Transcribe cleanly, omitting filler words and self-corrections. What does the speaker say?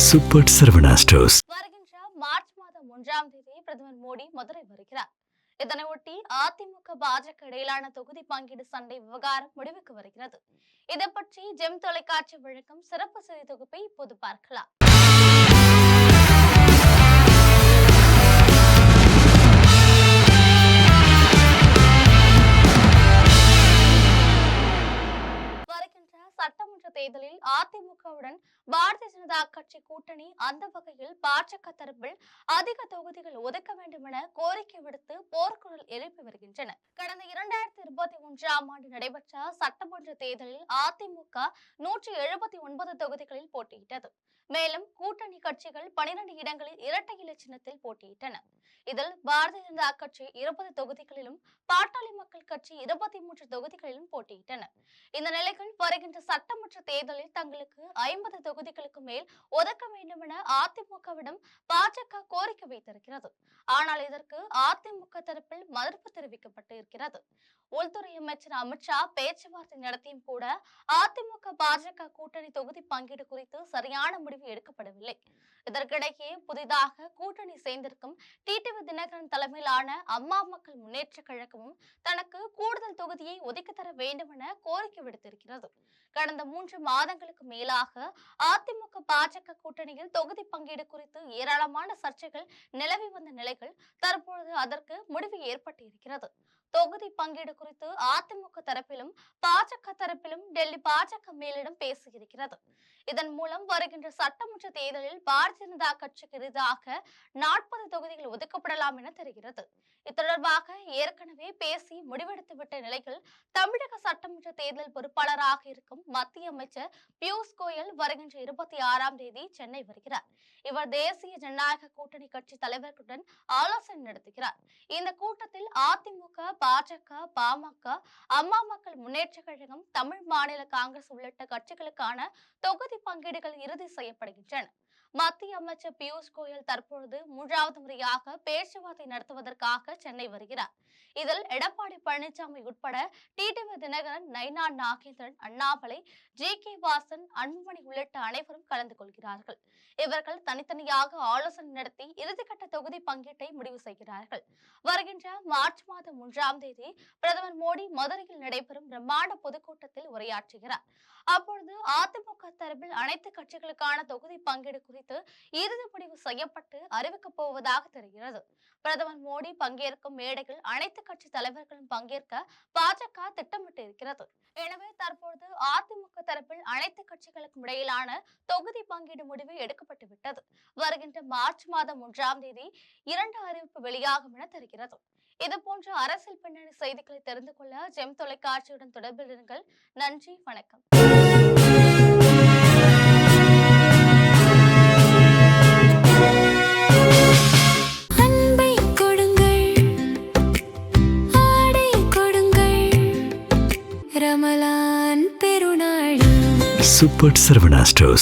Super Saravana stores. வருகின்ற March மாதம் 1ஆம் தேதி பிரதமர் மோடி மதுரை வருகிறார். இதனையொட்டி அதிமுக பாஜக இடையிலான தொகுதி பங்கீடு சண்டை விவகாரம் முடிவுக்கு வருகிறது. இதை பற்றி ஜெம் தொலைக்காட்சி வழங்கும் சிறப்பு செய்தி தொகுப்பை இப்போது பார்க்கலாம். சட்டமன்ற தேர்தலில் அதிமுகவுடன் பாரதிய ஜனதா கட்சி கூட்டணி அந்த வகையில் பாஜக தரப்பில் அதிக தொகுதிகள் ஒதுக்க வேண்டும் என கோரிக்கை விடுத்து போர்க்குரல் எழுப்பி வருகின்றன. கடந்த 2021ஆம் ஆண்டு நடைபெற்ற சட்டமன்ற தேர்தலில் அதிமுக 179 தொகுதிகளில் போட்டியிட்டது. மேலும் கூட்டணி கட்சிகள் 12 இடங்களில் இரட்டை இலை சின்னத்தில் போட்டியிட்டன. இதில் பாரதிய ஜனதா கட்சி 20 தொகுதிகளிலும் பாட்டாளி மக்கள் கட்சி 23 தொகுதிகளிலும் போட்டியிட்டன. இந்த நிலையில் வருகின்ற சட்டமன்ற தேர்தலில் தங்களுக்கு 50 தொகுதிகளுக்கு மேல் ஒதுக்க வேண்டும் என அதிமுகவிடம் பாஜக கோரிக்கை வைத்திருக்கிறது. ஆனால் இதற்கு அதிமுக தரப்பில் மறுப்பு தெரிவிக்கப்பட்டு இருக்கிறது. உள்துறை அமைச்சர் அமித்ஷா பேச்சுவார்த்தை நடத்தியும் கூட அதிமுக பாஜக கூட்டணி தொகுதி பங்கீடு குறித்து சரியான முடிவு எடுக்கப்படவில்லை. இதற்கிடையே புதிதாக கூட்டணி சேர்ந்திருக்கும் டிடிவி தினகரன் தலைமையிலான அம்மா மக்கள் முன்னேற்ற கழகமும் தனக்கு கூடுதல் தொகுதியை ஒதுக்கி தர வேண்டும் என கோரிக்கை விடுத்திருக்கிறது. கடந்த 3 மாதங்களுக்கு மேலாக அதிமுக பாஜக கூட்டணியில் தொகுதி பங்கீடு குறித்து ஏராளமான சர்ச்சைகள் நிலவி வந்த நிலையில் தற்பொழுது அதற்கு முடிவு ஏற்பட்டிருக்கிறது. தொகுதி பங்கீடு குறித்து அதிமுக தரப்பிலும் பாஜக தரப்பிலும் டெல்லி பாஜக மேலிடம் பேசியிருக்கிறது. இதன் மூலம் வருகின்ற சட்டமன்ற தேர்தலில் பாரதிய ஜனதா கட்சிக்கு எதிராக 40 தொகுதிகள் ஒதுக்கப்படலாம் என தெரிகிறது. இத்தொடர்பாக ஏற்கனவே பேசி முடிவெடுத்துவிட்ட நிலையில் தமிழக சட்டமன்ற தேர்தல் பொறுப்பாளராக இருக்கும் மத்திய அமைச்சர் பியூஷ் கோயல் வருகின்ற 26ஆம் தேதி சென்னை வருகிறார். இவர் தேசிய ஜனநாயக கூட்டணி கட்சி தலைவர்களுடன் ஆலோசனை நடத்துகிறார். இந்த கூட்டத்தில் அதிமுக, பாஜக, பாமக, அம்மா மக்கள் முன்னேற்ற கழகம், தமிழ் மாநில காங்கிரஸ் உள்ளிட்ட கட்சிகளுக்கான தொகுதி பங்கீடுகள் இறுதி செய்யப்படுகின்றன. மத்திய அமைச்சர் பியூஷ் கோயல் தற்பொழுது 3வது முறையாக பேச்சுவார்த்தை நடத்துவதற்காக சென்னை வருகிறார். இதில் எடப்பாடி பழனிசாமி உட்பட டிடிவி தினகரன், நைனா நாகேந்திரன், அண்ணாமலை, ஜி.கே. வாசன், அன்புமணி உள்ளிட்ட அனைவரும் கலந்து கொள்கிறார்கள். இவர்கள் தனித்தனியாக ஆலோசனை நடத்தி இறுதிக்கட்ட தொகுதி பங்கீட்டை முடிவு செய்கிறார்கள். வருகின்ற மார்ச் மாதம் 1ஆம் தேதி பிரதமர் மோடி மதுரையில் நடைபெறும் பிரம்மாண்ட பொதுக்கூட்டத்தில் உரையாற்றுகிறார். அப்பொழுது அதிமுக தரப்பில் அனைத்து கட்சிகளுக்கான தொகுதி பங்கீடு குறித்து இறுதி முடிவு செய்யப்பட்டு அறிவிக்கப் போவதாக தெரிகிறது. பிரதமர் மோடி பங்கேற்கும் மேடையில் அனைத்து கட்சி தலைவர்களும் பங்கேற்க பாஜக திட்டமிட்டிருக்கிறது. எனவே தற்போது அதிமுக தரப்பில் அனைத்து கட்சிகளுக்கும் இடையிலான தொகுதி பங்கீடு முடிவு எடுக்கப்பட்டு விட்டது. வருகின்ற மார்ச் மாதம் 1ஆம் தேதி 2 அறிவிப்பு வெளியாகும் என தெரிகிறது. இதுபோன்ற அரசியல் பின்னணி செய்திகளை தெரிந்து கொள்ள ஜெம் தொலைக்காட்சியுடன் தொடர்பில் இருங்கள். நன்றி, வணக்கம். Super Saravana stores.